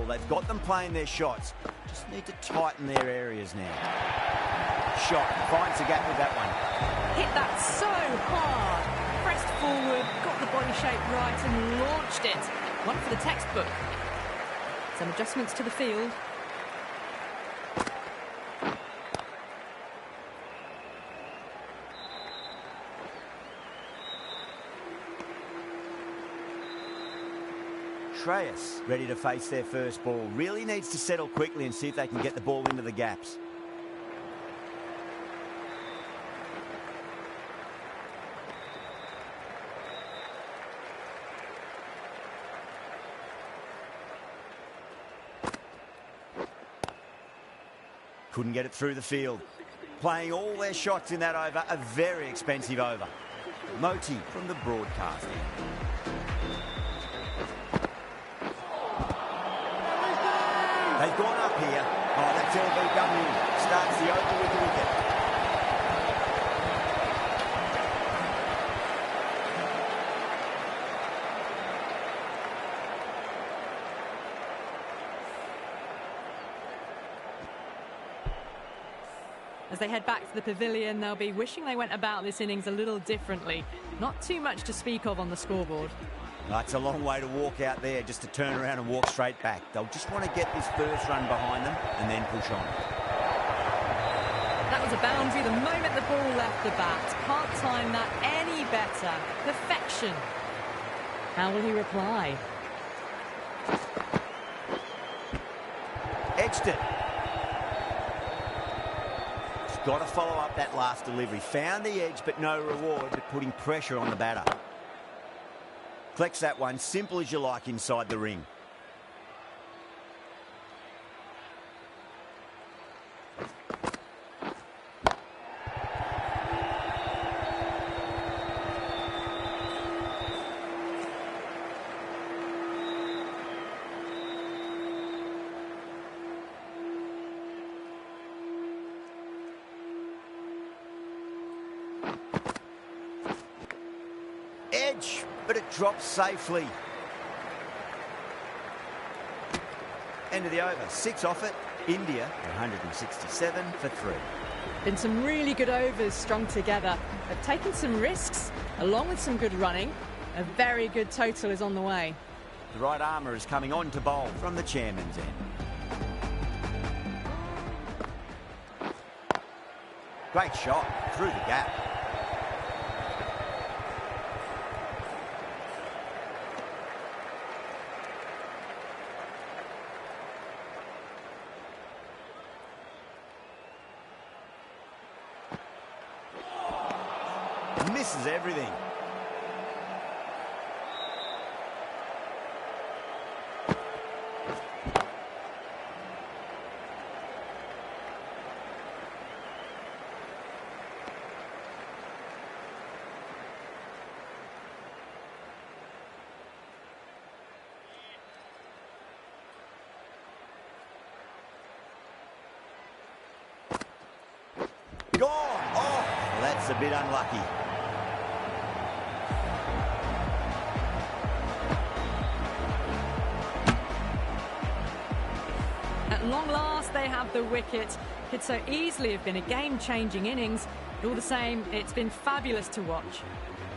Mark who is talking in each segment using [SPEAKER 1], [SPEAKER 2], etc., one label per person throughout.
[SPEAKER 1] They've got them playing their shots. Just need to tighten their areas now. Shot. Finds the gap with that one.
[SPEAKER 2] Hit that so hard. Pressed forward, got the body shape right and launched it. One for the textbook. Some adjustments to the field.
[SPEAKER 1] Shreyas ready to face their first ball. Really needs to settle quickly and see if they can get the ball into the gaps. Couldn't get it through the field. Playing all their shots in that over, a very expensive over. Moti from the broadcasting. They've gone up here. Oh, that's LBW. Starts the over with the wicket.
[SPEAKER 2] As they head back to the pavilion, they'll be wishing they went about this innings a little differently. Not too much to speak of on the scoreboard.
[SPEAKER 1] It's a long way to walk out there just to turn around and walk straight back. They'll just want to get this first run behind them and then push on.
[SPEAKER 2] That was a boundary the moment the ball left the bat. Can't time that any better. Perfection. How will he reply?
[SPEAKER 1] Edged it. He's got to follow up that last delivery. Found the edge, but no reward, but putting pressure on the batter. Collects that one, simple as you like, inside the ring. Edge, but it drops safely. End of the over. 6 off it. India 167 for 3.
[SPEAKER 2] Been some really good overs strung together. They've taken some risks along with some good running. A very good total is on the way.
[SPEAKER 1] The right armour is coming on to bowl from the chairman's end. Great shot through the gap. Misses everything. Gone. Oh, that's a bit unlucky.
[SPEAKER 2] At long last, they have the wicket. Could so easily have been a game-changing innings, but all the same, it's been fabulous to watch.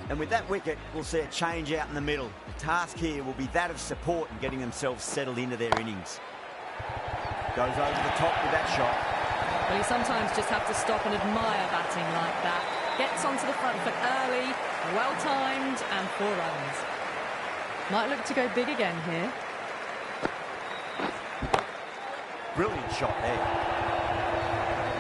[SPEAKER 1] And with that wicket, we'll see a change out in the middle. The task here will be that of support and getting themselves settled into their innings. Goes over the top with that shot.
[SPEAKER 2] Well, you sometimes just have to stop and admire batting like that. Gets onto the front foot early, well-timed, and 4 runs. Might look to go big again here.
[SPEAKER 1] Brilliant shot there.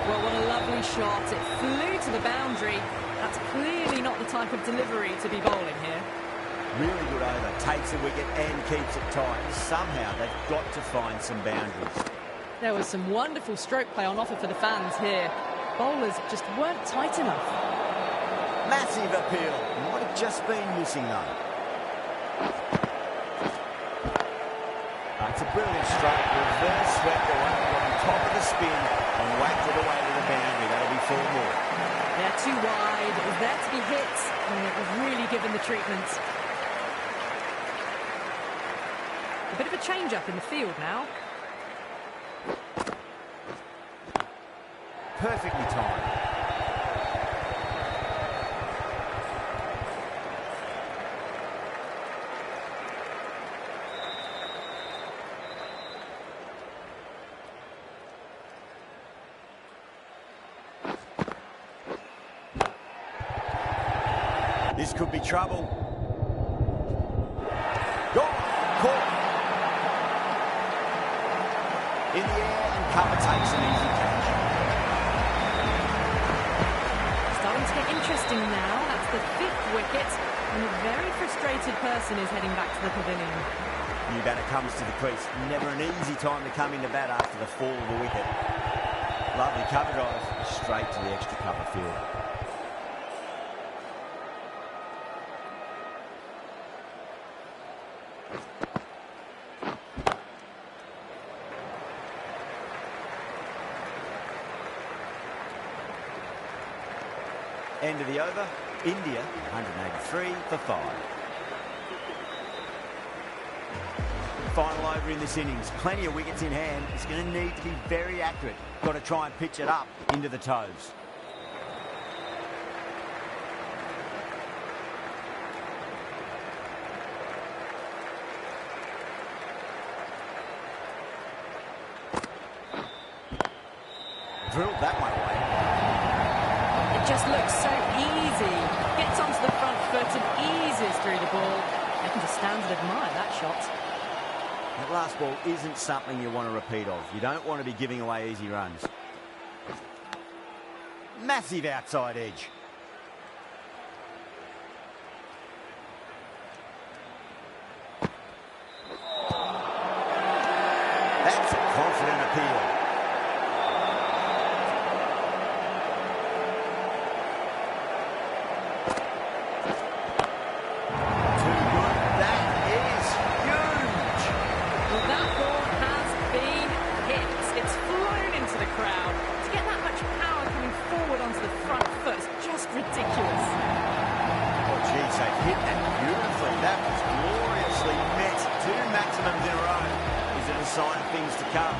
[SPEAKER 2] Well, what a lovely shot. It flew to the boundary. That's clearly not the type of delivery to be bowling here.
[SPEAKER 1] Really good over. Takes the wicket and keeps it tight. Somehow they've got to find some boundaries.
[SPEAKER 2] There was some wonderful stroke play on offer for the fans here. Bowlers just weren't tight enough.
[SPEAKER 1] Massive appeal. Might have just been missing though. It's a brilliant stroke. Reverse swept away on top of the spin and whacked it away to the boundary. That'll be 4 more.
[SPEAKER 2] They're too wide. It was there to be hit, and it was really given the treatment. A bit of a change-up in the field now.
[SPEAKER 1] Perfectly timed. This could be trouble. Gone. Caught. In the air and cover takes an easy catch.
[SPEAKER 2] Starting to get interesting now. That's the 5th wicket. And a very frustrated person is heading back to the pavilion.
[SPEAKER 1] New batter comes to the crease. Never an easy time to come into bat after the fall of a wicket. Lovely cover drive. Straight to the extra cover field. End of the over, India 183 for 5. Final over in this innings, plenty of wickets in hand. It's going to need to be very accurate. Got to try and pitch it up into the toes. Drilled that one away.
[SPEAKER 2] Just looks so easy. Gets onto the front foot and eases through the ball. I can just stand and admire that shot.
[SPEAKER 1] That last ball isn't something you want to repeat of. You don't want to be giving away easy runs. Massive outside edge. That's a confident appeal.
[SPEAKER 2] Ridiculous.
[SPEAKER 1] Oh, geez, they hit that beautifully. That was gloriously met. 2 maximums in a row. Is it a sign of things to come?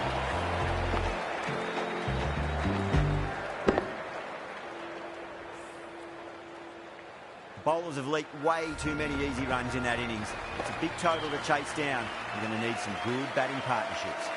[SPEAKER 1] Bowlers have leaked way too many easy runs in that innings. It's a big total to chase down. You're going to need some good batting partnerships.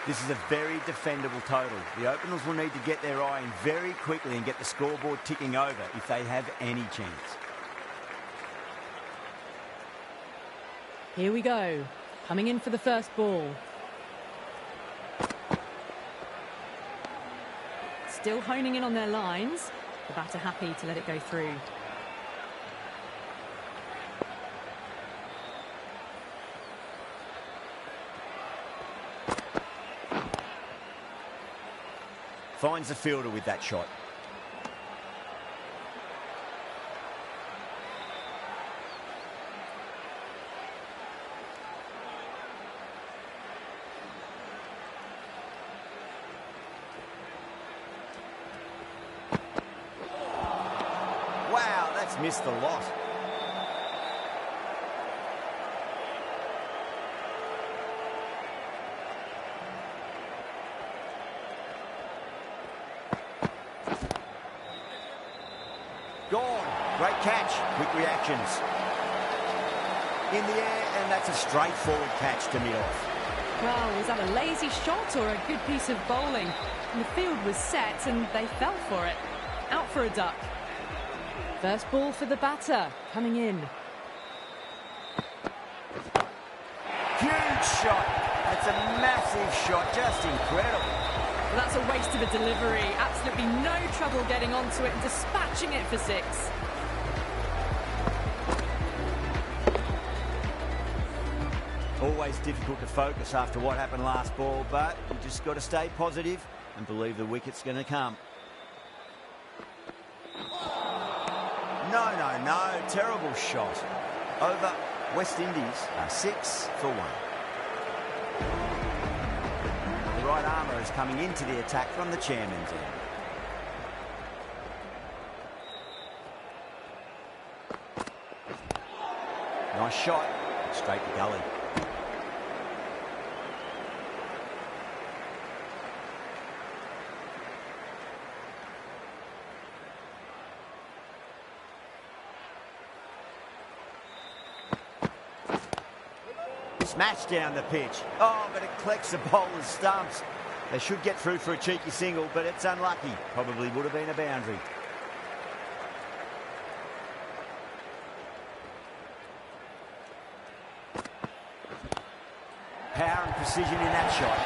[SPEAKER 1] This is a very defendable total. The openers will need to get their eye in very quickly and get the scoreboard ticking over if they have any chance.
[SPEAKER 2] Here we go. Coming in for the first ball. Still honing in on their lines. The batter happy to let it go through.
[SPEAKER 1] Finds the fielder with that shot. Wow, that's missed the lot. Gone. Great catch. Quick reactions. In the air, and that's a straightforward catch to mid-off.
[SPEAKER 2] Well, was that a lazy shot or a good piece of bowling? And the field was set and they fell for it. Out for a duck. First ball for the batter, coming in.
[SPEAKER 1] Huge shot. That's a massive shot. Just incredible.
[SPEAKER 2] Well, that's a waste of a delivery. Absolutely no trouble getting onto it and dispatching it for 6.
[SPEAKER 1] Always difficult to focus after what happened last ball, but you just got to stay positive and believe the wicket's going to come. No. Terrible shot. Over West Indies are 6 for 1. The right armour is coming into the attack from the chairman's end. Nice shot, straight to gully. Smash down the pitch. Oh, but it collects the bowler's stumps. They should get through for a cheeky single, but it's unlucky. Probably would have been a boundary. Power and precision in that shot.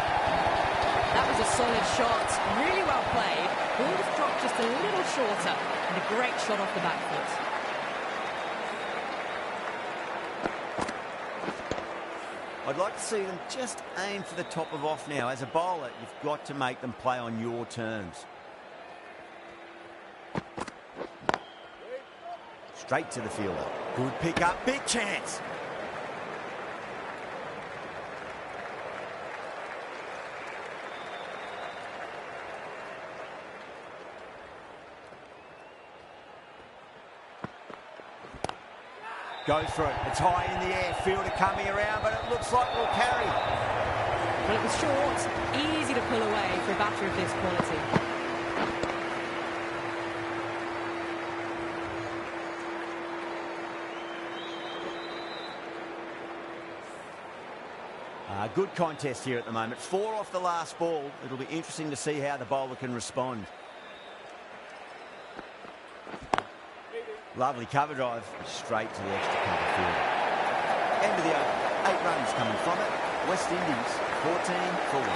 [SPEAKER 2] That was a solid shot. Really well played. Ball was dropped just a little shorter. And a great shot off the back foot.
[SPEAKER 1] I'd like to see them just aim for the top of off now. As a bowler, you've got to make them play on your terms. Straight to the fielder. Good pick up, big chance. Go for it. It's high in the air. Fielder coming around, but it looks like we'll carry.
[SPEAKER 2] Well, it was short. Easy to pull away for a batter of this quality.
[SPEAKER 1] Good contest here at the moment. 4 off the last ball. It'll be interesting to see how the bowler can respond. Lovely cover drive, straight to the extra cover field. End of the over. 8 runs coming from it. West Indies, 14 for 1.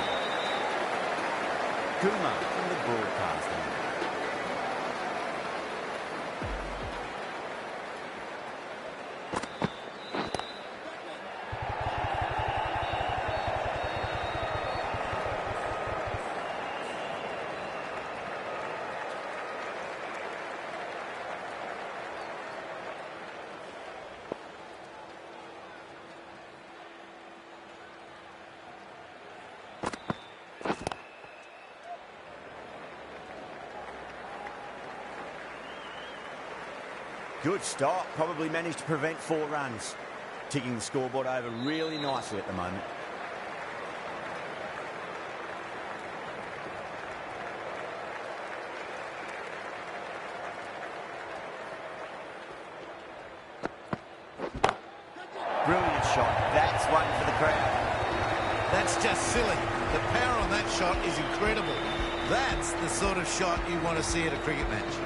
[SPEAKER 1] Kumar from the broadcast end. Good stop, probably managed to prevent 4 runs. Ticking the scoreboard over really nicely at the moment. Brilliant shot, that's one for the crowd.
[SPEAKER 3] That's just silly. The power on that shot is incredible. That's the sort of shot you want to see at a cricket match.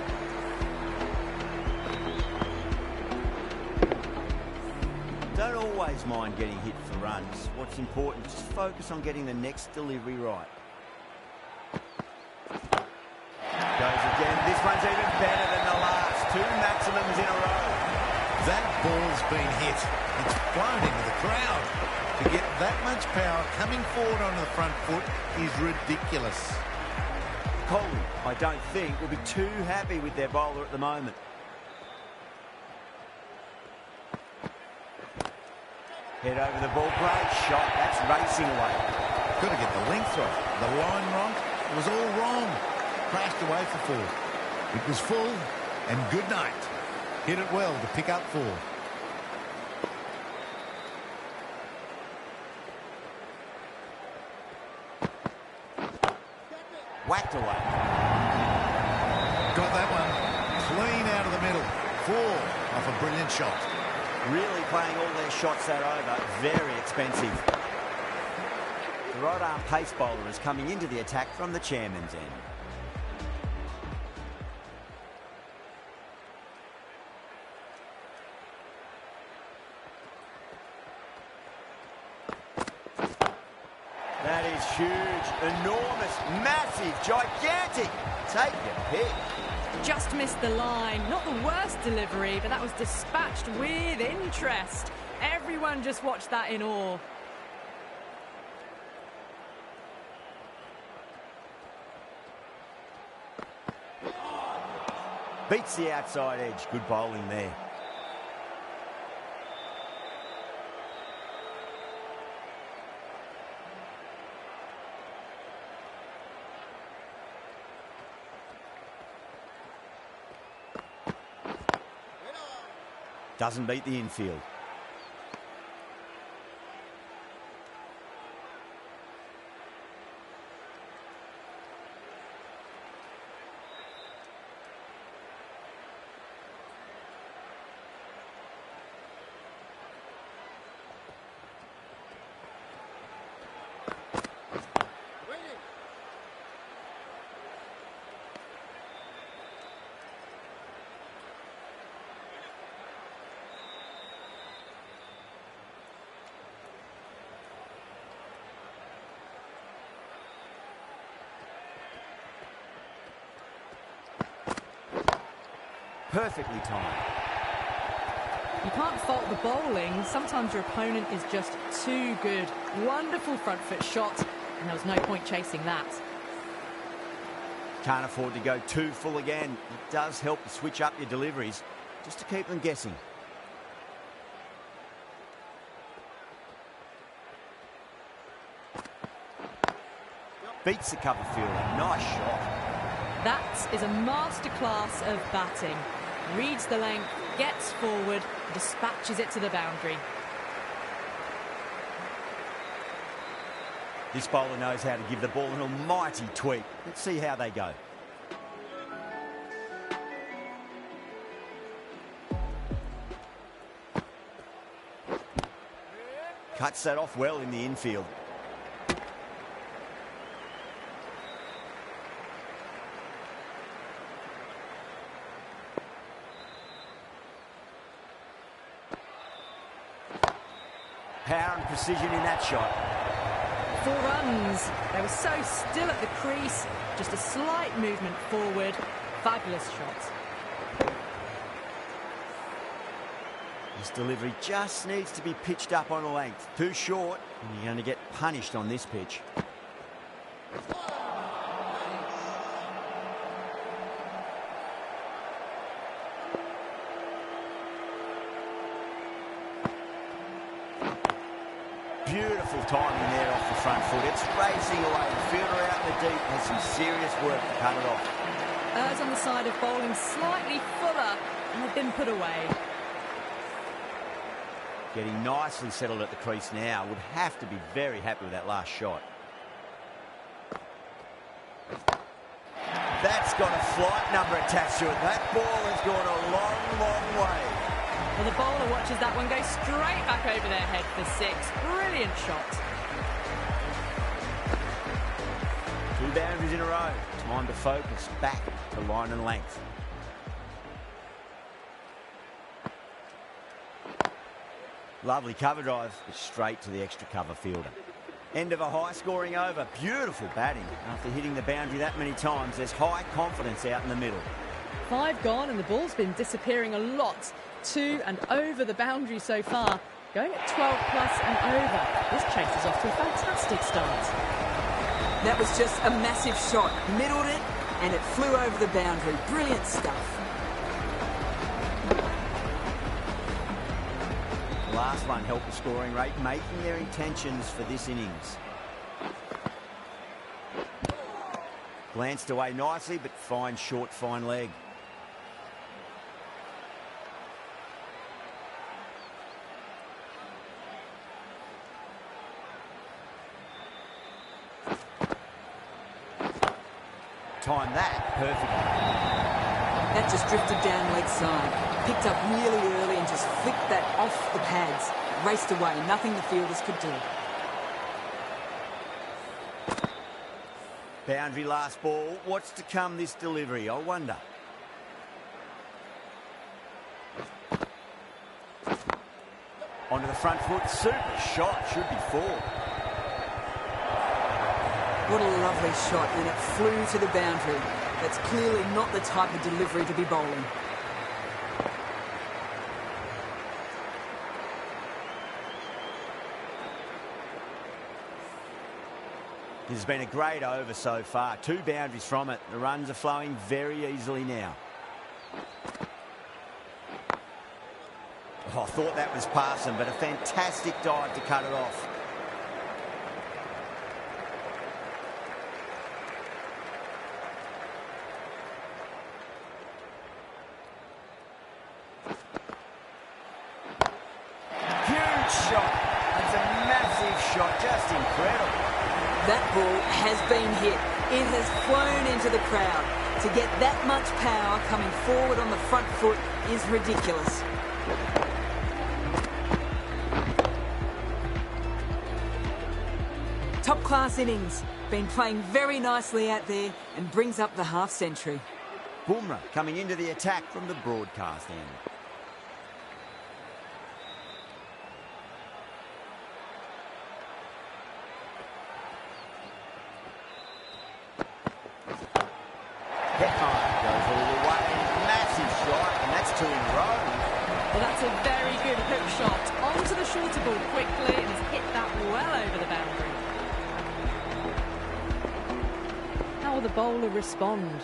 [SPEAKER 1] Don't always mind getting hit for runs. What's important is just focus on getting the next delivery right. Goes again. This one's even better than the last. 2 maximums in a row.
[SPEAKER 3] That ball's been hit. It's flown into the crowd. To get that much power coming forward onto the front foot is ridiculous.
[SPEAKER 1] Colton, I don't think, will be too happy with their bowler at the moment. Head over the ball, great shot, that's racing away.
[SPEAKER 3] Got to get the length right. The line wrong, it was all wrong. Crashed away for 4. It was full, and good night. Hit it well to pick up 4.
[SPEAKER 1] Whacked away.
[SPEAKER 3] Got that one. Clean out of the middle. 4 off a brilliant shot.
[SPEAKER 1] Really playing all their shots that over. Very expensive. The right arm pace bowler is coming into the attack from the chairman's end. That is huge, enormous, massive, gigantic. Take your pick.
[SPEAKER 2] Just missed the line. Not the worst delivery, but that was dispatched with interest. Everyone just watched that in awe.
[SPEAKER 1] Beats the outside edge. Good bowling there. Doesn't beat the infield. Perfectly timed.
[SPEAKER 2] You can't fault the bowling. Sometimes your opponent is just too good. Wonderful front foot shot, and there was no point chasing that.
[SPEAKER 1] Can't afford to go too full again. It does help to switch up your deliveries, just to keep them guessing. Beats the cover fielder. Nice shot.
[SPEAKER 2] That is a masterclass of batting. Reads the length, gets forward, dispatches it to the boundary.
[SPEAKER 1] This bowler knows how to give the ball an almighty tweak. Let's see how they go. Cuts that off well in the infield. Power and precision in that shot.
[SPEAKER 2] 4 runs. They were so still at the crease. Just a slight movement forward. Fabulous shot.
[SPEAKER 1] This delivery just needs to be pitched up on a length. Too short, and you're going to get punished on this pitch. Beautiful timing there off the front foot. It's racing away. The fielder out in the deep has some serious work to cut it off.
[SPEAKER 2] Errs on the side of bowling slightly fuller, and have been put away.
[SPEAKER 1] Getting nicely settled at the crease now. Would have to be very happy with that last shot. That's got a flight number attached to it. That ball has gone a long, long way.
[SPEAKER 2] Well, the bowler watches that one go straight back over their head for 6. Brilliant shot.
[SPEAKER 1] 2 boundaries in a row. Time to focus back to line and length. Lovely cover drive, but straight to the extra cover fielder. End of a high-scoring over. Beautiful batting. After hitting the boundary that many times, there's high confidence out in the middle.
[SPEAKER 2] 5 gone, and the ball's been disappearing a lot to and over the boundary so far. Going at 12 plus and over. This chase is off to a fantastic start.
[SPEAKER 4] That was just a massive shot. Middled it, and it flew over the boundary. Brilliant stuff.
[SPEAKER 1] The last one helped the scoring rate, making their intentions for this innings. Glanced away nicely, but fine short, fine leg. Timed that perfectly.
[SPEAKER 4] That just drifted down leg side. Picked up really early and just flicked that off the pads. Raced away. Nothing the fielders could do.
[SPEAKER 1] Boundary last ball. What's to come this delivery, I wonder. Onto the front foot. Super shot. Should be 4.
[SPEAKER 4] What a lovely shot, and it flew to the boundary. That's clearly not the type of delivery to be bowling.
[SPEAKER 1] This has been a great over so far. 2 boundaries from it. The runs are flowing very easily now. Oh, I thought that was passing, but a fantastic dive to cut it off. shot, just incredible.
[SPEAKER 4] That ball has been hit. It has flown into the crowd. To get that much power coming forward on the front foot is ridiculous. Top-class innings. Been playing very nicely out there and brings up the half-century.
[SPEAKER 1] Bumrah coming into the attack from the broadcast end. Goes all the way, massive shot, and that's 2 in a row.
[SPEAKER 2] Well, that's a very good hook shot. Onto the shorter ball quickly and has hit that well over the boundary. How will the bowler respond?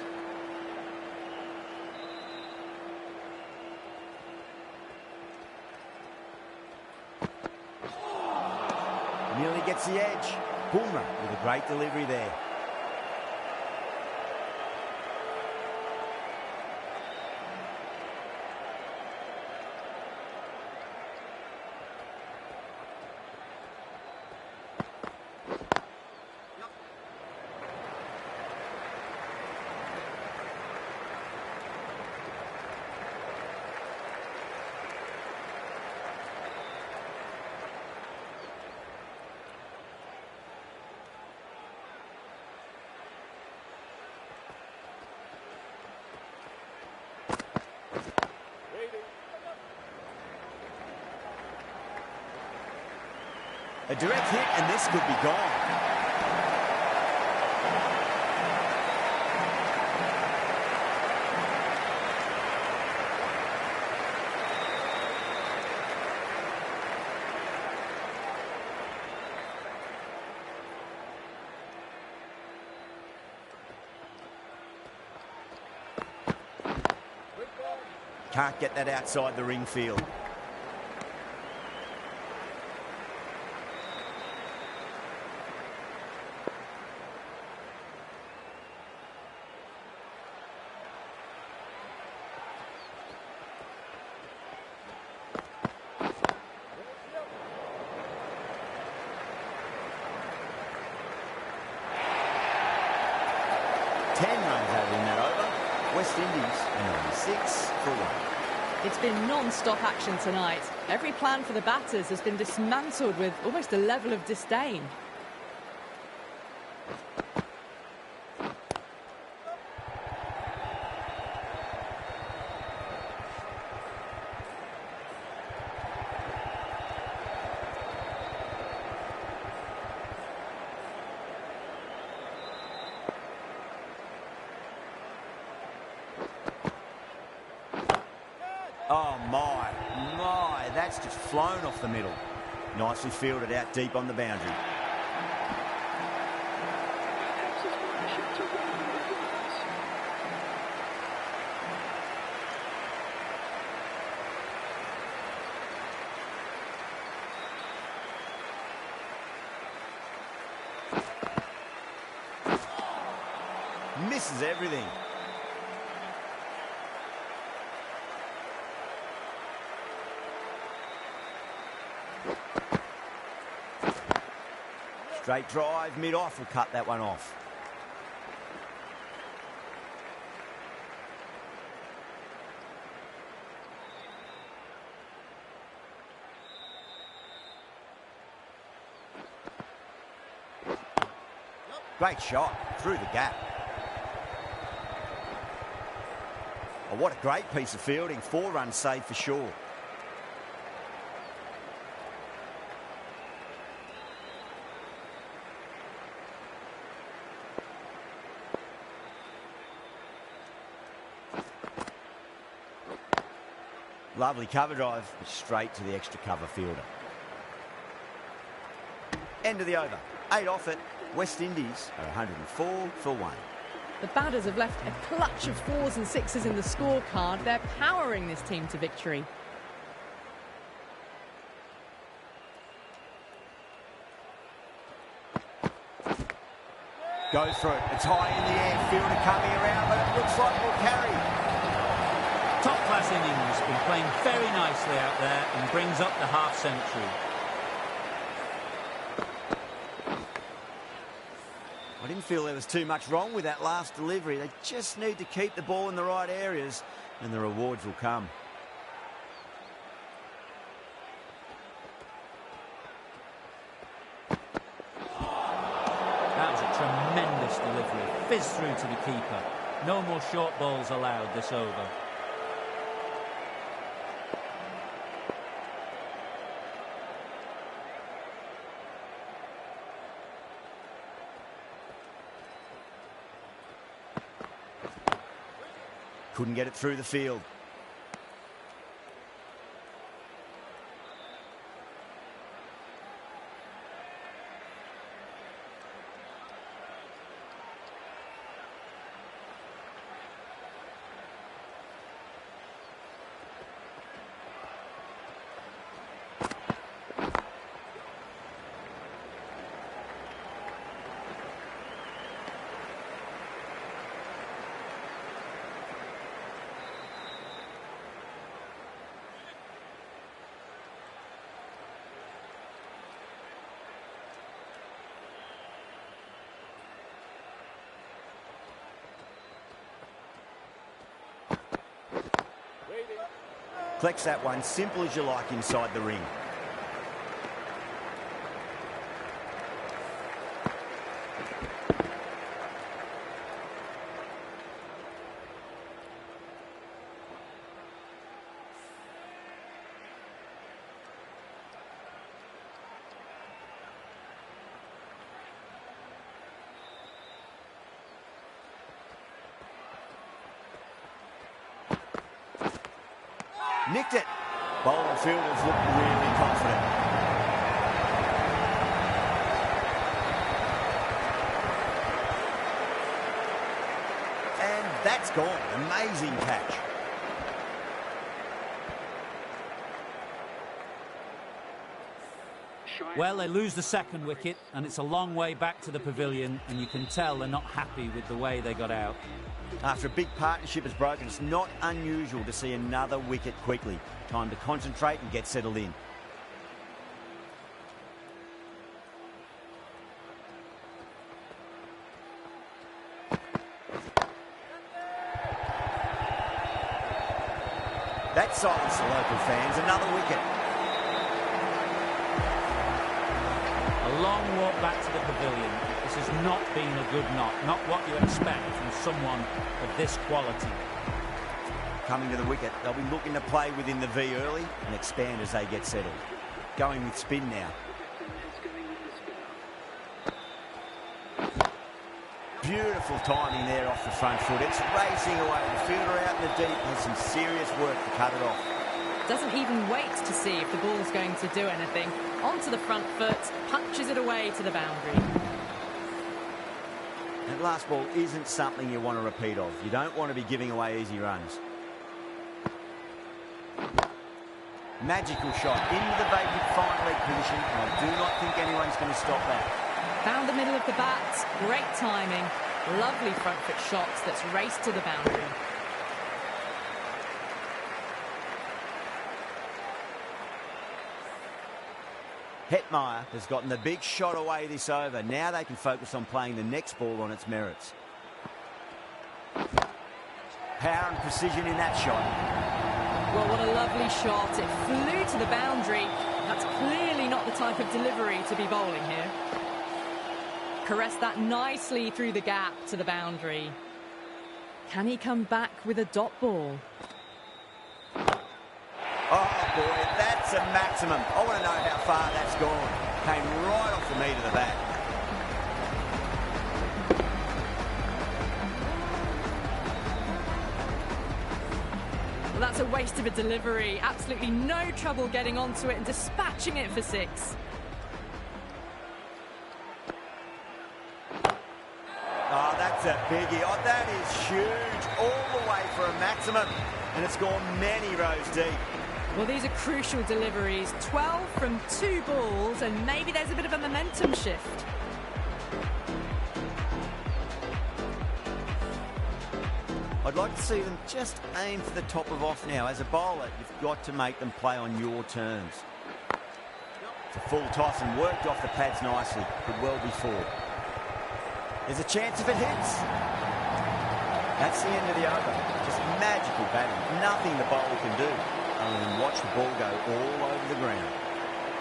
[SPEAKER 1] Nearly gets the edge. Bumrah with a great delivery there. A direct hit, and this could be gone. Can't get that outside the ring field. West Indies are only 6 for 1.
[SPEAKER 2] It's been non-stop action tonight. Every plan for the batters has been dismantled with almost a level of disdain.
[SPEAKER 1] Oh, my, that's just flown off the middle. Nicely fielded out deep on the boundary. Misses everything. Straight drive, mid-off will cut that one off. Great shot, through the gap. Oh, what a great piece of fielding. 4 runs saved for sure. Lovely cover drive, straight to the extra cover fielder. End of the over. 8 off it. West Indies are 104 for 1.
[SPEAKER 2] The batters have left a clutch of 4s and 6s in the scorecard. They're powering this team to victory.
[SPEAKER 1] Goes for it. It's high in the air. Fielder coming around, but it looks like we'll carry.
[SPEAKER 5] Top-class innings, been playing very nicely out there and brings up the half-century.
[SPEAKER 1] I didn't feel there was too much wrong with that last delivery. They just need to keep the ball in the right areas and the rewards will come.
[SPEAKER 5] That was a tremendous delivery. Fizzed through to the keeper. No more short balls allowed this over.
[SPEAKER 1] Couldn't get it through the field. Collects that one, simple as you like, inside the ring. Nicked it. Bowling fielders look really confident. And that's gone. Amazing catch.
[SPEAKER 5] Well, they lose the second wicket, and it's a long way back to the pavilion, and you can tell they're not happy with the way they got out.
[SPEAKER 1] After a big partnership is broken, it's not unusual to see another wicket quickly. Time to concentrate and get settled in. That silenced the local fans. Another wicket.
[SPEAKER 5] A long walk back to the pavilion. This has not been a good knock. Not what you expect from someone of this quality.
[SPEAKER 1] Coming to the wicket, they'll be looking to play within the V early and expand as they get settled. Going with spin now. Beautiful timing there off the front foot. It's racing away. The fielder out in the deep has some serious work to cut it off.
[SPEAKER 2] Doesn't even wait to see if the ball's going to do anything. Onto the front foot, punches it away to the boundary.
[SPEAKER 1] That last ball isn't something you want to repeat of. You don't want to be giving away easy runs. Magical shot into the vacant fine leg position, and I do not think anyone's going to stop that.
[SPEAKER 2] Found the middle of the bat, great timing, lovely front foot shots that's raced to the boundary.
[SPEAKER 1] Hetmeyer has gotten the big shot away this over. Now they can focus on playing the next ball on its merits. Power and precision in that shot.
[SPEAKER 2] Well, what a lovely shot. It flew to the boundary. That's clearly not the type of delivery to be bowling here. Caressed that nicely through the gap to the boundary. Can he come back with a dot ball?
[SPEAKER 1] Oh, boy, that's a maximum. I want to know how far that's gone. Came right off the meat of the bat.
[SPEAKER 2] Well, that's a waste of a delivery. Absolutely no trouble getting onto it and dispatching it for six.
[SPEAKER 1] Oh, that's a biggie. Oh, that is huge. All the way for a maximum. And it's gone many rows deep.
[SPEAKER 2] Well, these are crucial deliveries. 12 from 2 balls, and maybe there's a bit of a momentum shift.
[SPEAKER 1] I'd like to see them just aim for the top of off now. As a bowler, you've got to make them play on your terms. It's a full toss and worked off the pads nicely. Could well be 4. There's a chance if it hits. That's the end of the over. Just magical batting. Nothing the bowler can do other than watch the ball go all over the ground.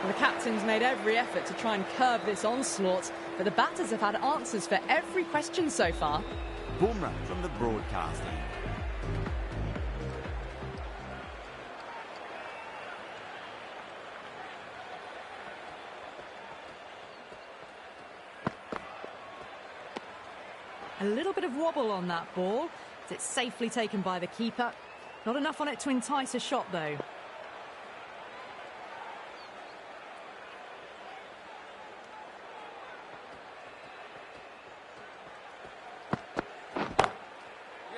[SPEAKER 2] Well, the captain's made every effort to try and curb this onslaught, but the batters have had answers for every question so far.
[SPEAKER 1] Bumrah from the broadcast end.
[SPEAKER 2] A little bit of wobble on that ball. It's safely taken by the keeper. Not enough on it to entice a shot, though.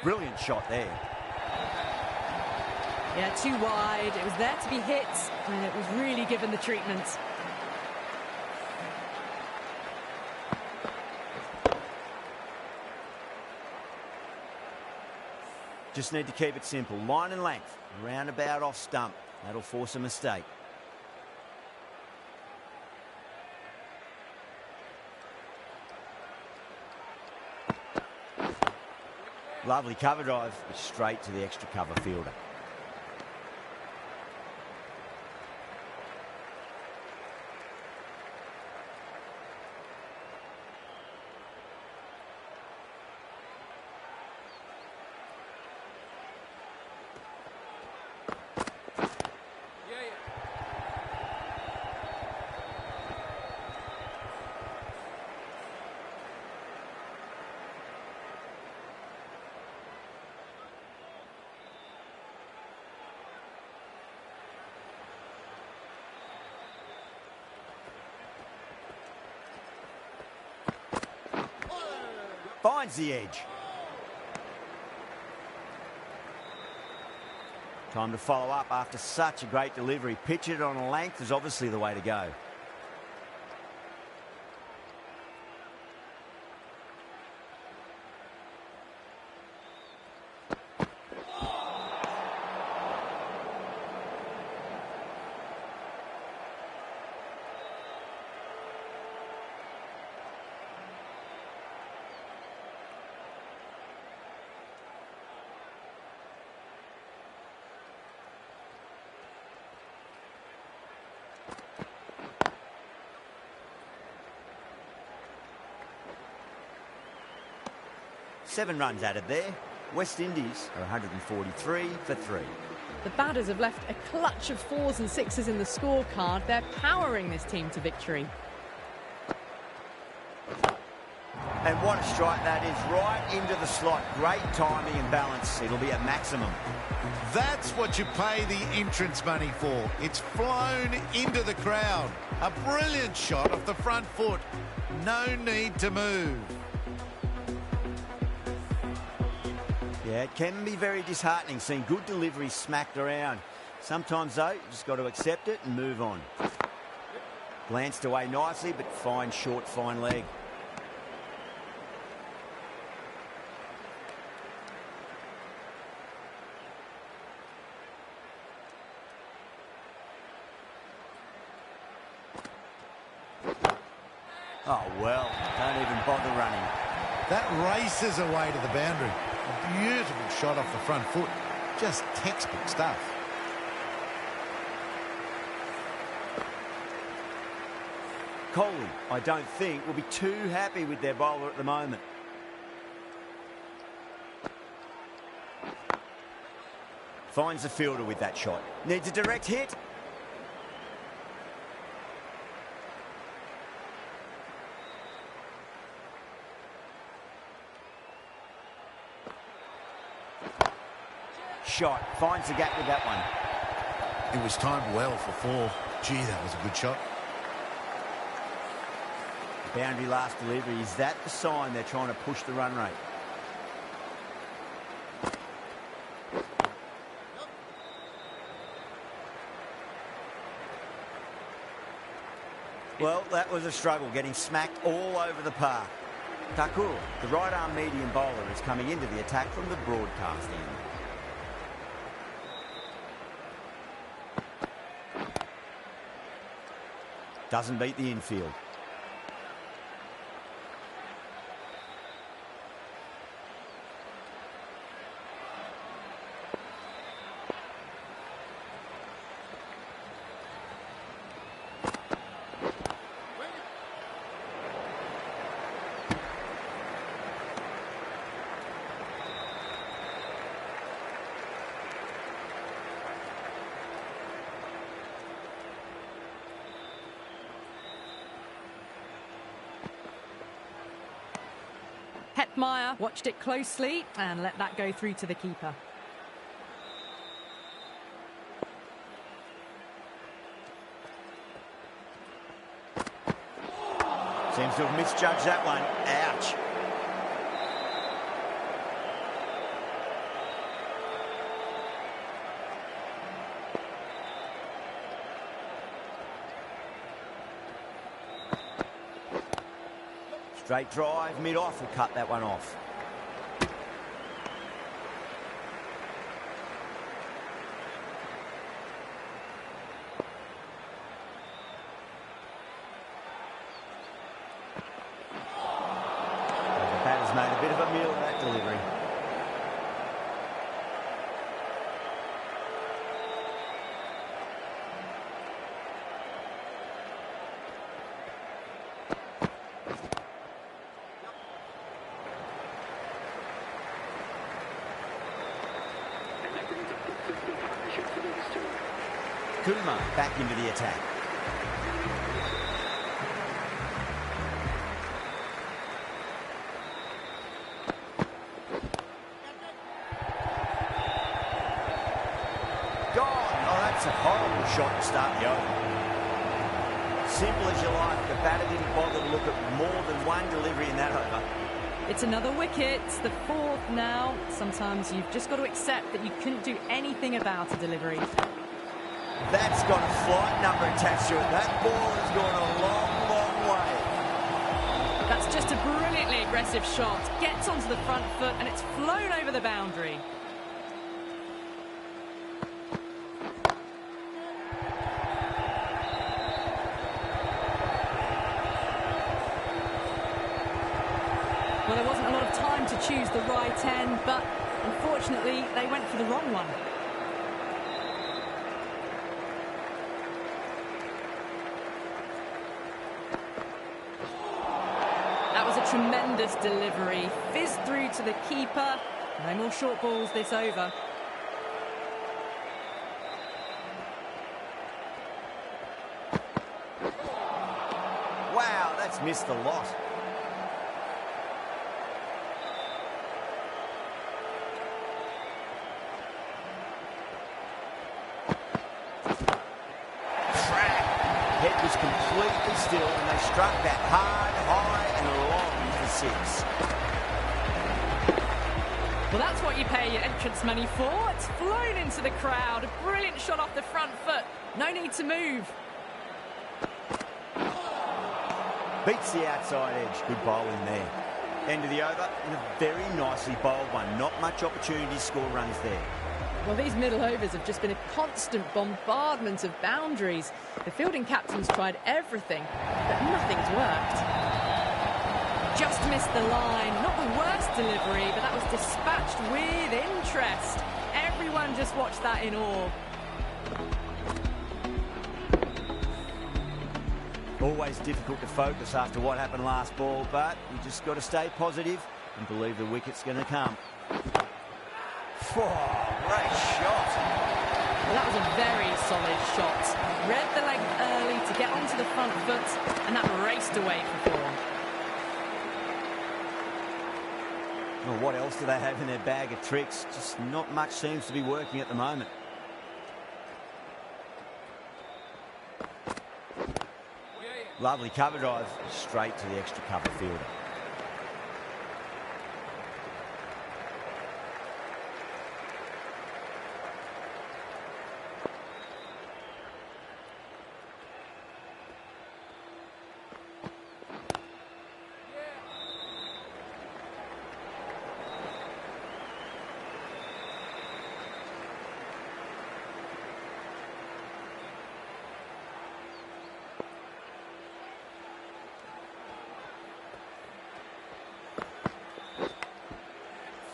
[SPEAKER 1] Brilliant shot there.
[SPEAKER 2] Yeah, too wide. It was there to be hit, and it was really given the treatment.
[SPEAKER 1] Just need to keep it simple. Line and length. Roundabout off stump. That'll force a mistake. Lovely cover drive. Straight to the extra cover fielder. Finds the edge. Time to follow up after such a great delivery. Pitch it on a length is obviously the way to go. Seven runs added there. West Indies are 143 for 3.
[SPEAKER 2] The batters have left a clutch of 4s and 6s in the scorecard. They're powering this team to victory.
[SPEAKER 1] And what a strike that is, right into the slot. Great timing and balance. It'll be at maximum.
[SPEAKER 3] That's what you pay the entrance money for. It's flown into the crowd. A brilliant shot off the front foot. No need to move.
[SPEAKER 1] Yeah, it can be very disheartening seeing good deliveries smacked around. Sometimes, though, you just got to accept it and move on. Glanced away nicely, but fine, short, fine leg. Oh, well, don't even bother running.
[SPEAKER 3] That races away to the boundary. A beautiful shot off the front foot. Just textbook stuff.
[SPEAKER 1] Kohli, I don't think, will be too happy with their bowler at the moment. Finds the fielder with that shot. Needs a direct hit. Shot. Finds the gap with that one.
[SPEAKER 3] It was timed well for 4. Gee, that was a good shot.
[SPEAKER 1] Boundary last delivery. Is that the sign they're trying to push the run rate? Well, that was a struggle, getting smacked all over the park. Thakur, the right-arm medium bowler, is coming into the attack from the broadcast end. Doesn't beat the infield.
[SPEAKER 2] Hetmeyer watched it closely and let that go through to the keeper.
[SPEAKER 1] Seems to have misjudged that one. Ouch. Straight drive, mid-off, will cut that one off. The batter's made a bit of a meal of that delivery. Kuma back into the attack. Gone. Oh, that's a horrible shot to start the over. Simple as you like, the batter didn't bother to look at more than one delivery in that over.
[SPEAKER 2] It's another wicket, the fourth now. Sometimes you've just got to accept that you couldn't do anything about a delivery.
[SPEAKER 1] That's got a flight number attached to it. That ball has gone a long, long way.
[SPEAKER 2] That's just a brilliantly aggressive shot. Gets onto the front foot and it's flown over the boundary. Well, there wasn't a lot of time to choose the right end, but unfortunately they went for the wrong one. That was a tremendous delivery. Fizzed through to the keeper. No more short balls this over.
[SPEAKER 1] Wow, that's missed a lot. Head was completely still and they struck that hard, high and long for six.
[SPEAKER 2] Well, that's what you pay your entrance money for. It's flown into the crowd. A brilliant shot off the front foot. No need to move.
[SPEAKER 1] Beats the outside edge. Good bowling there. End of the over and a very nicely bowled one. Not much opportunity to score runs there.
[SPEAKER 2] Well, these middle overs have just been a constant bombardment of boundaries. The fielding captain's tried everything, but nothing's worked. Just missed the line. Not the worst delivery, but that was dispatched with interest. Everyone just watched that in awe.
[SPEAKER 1] Always difficult to focus after what happened last ball, but you just got to stay positive and believe the wicket's going to come. Great shot.
[SPEAKER 2] Well, that was a very solid shot. Read the leg early to get onto the front foot, and that raced away for four.
[SPEAKER 1] Well, what else do they have in their bag of tricks? Just not much seems to be working at the moment. Lovely cover drive straight to the extra cover fielder.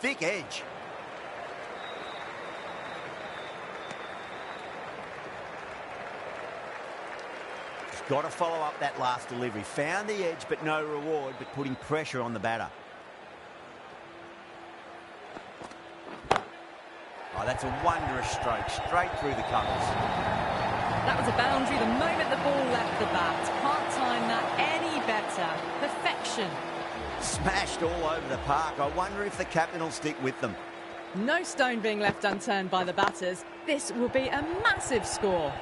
[SPEAKER 1] Thick edge. Just got to follow up that last delivery. Found the edge, but no reward, but putting pressure on the batter. Oh, that's a wondrous stroke, straight through the covers.
[SPEAKER 2] That was a boundary the moment the ball left the bat. Can't time that any better. Perfection.
[SPEAKER 1] Smashed all over the park. I wonder if the captain will stick with them.
[SPEAKER 2] No stone being left unturned by the batters. This will be a massive score.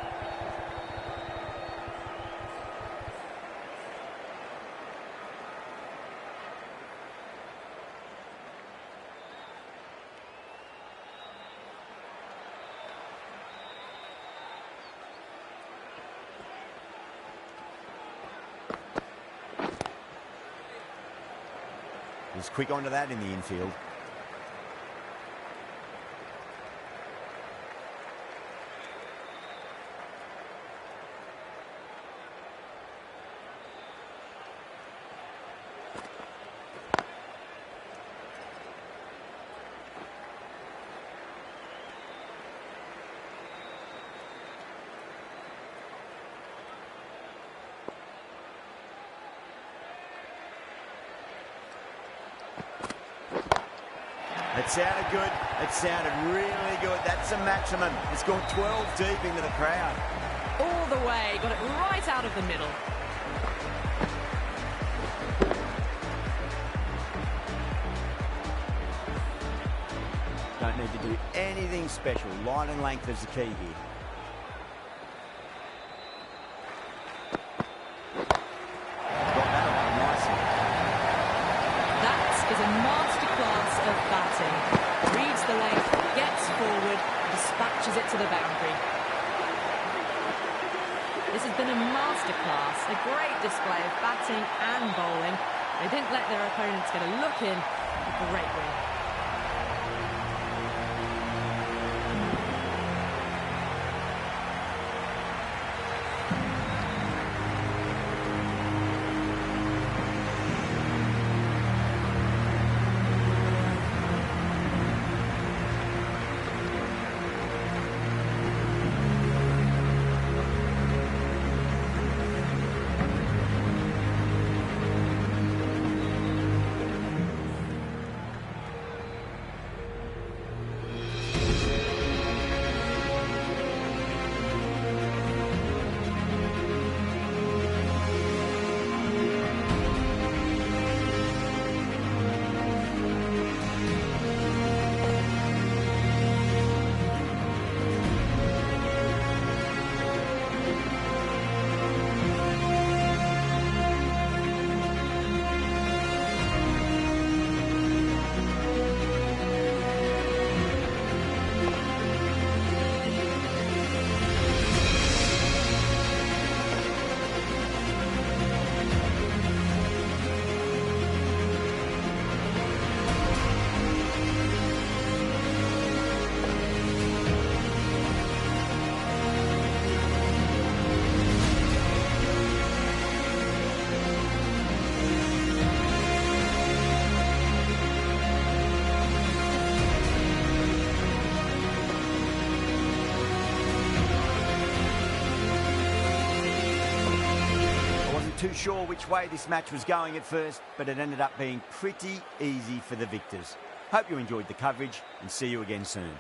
[SPEAKER 1] He's quick onto that in the infield. It sounded good. It sounded really good. That's a maximum. It's gone 12 deep into the crowd.
[SPEAKER 2] All the way, got it right out of the middle.
[SPEAKER 1] Don't need to do anything special. Line and length is the key here. Got that away nicely.
[SPEAKER 2] That is a masterclass of batting. Reads the length, gets forward, dispatches it to the boundary. This has been a masterclass, a great display of batting and bowling. They didn't let their opponents get a look in. A great win.
[SPEAKER 1] Too sure which way this match was going at first, but it ended up being pretty easy for the victors. Hope you enjoyed the coverage and see you again soon.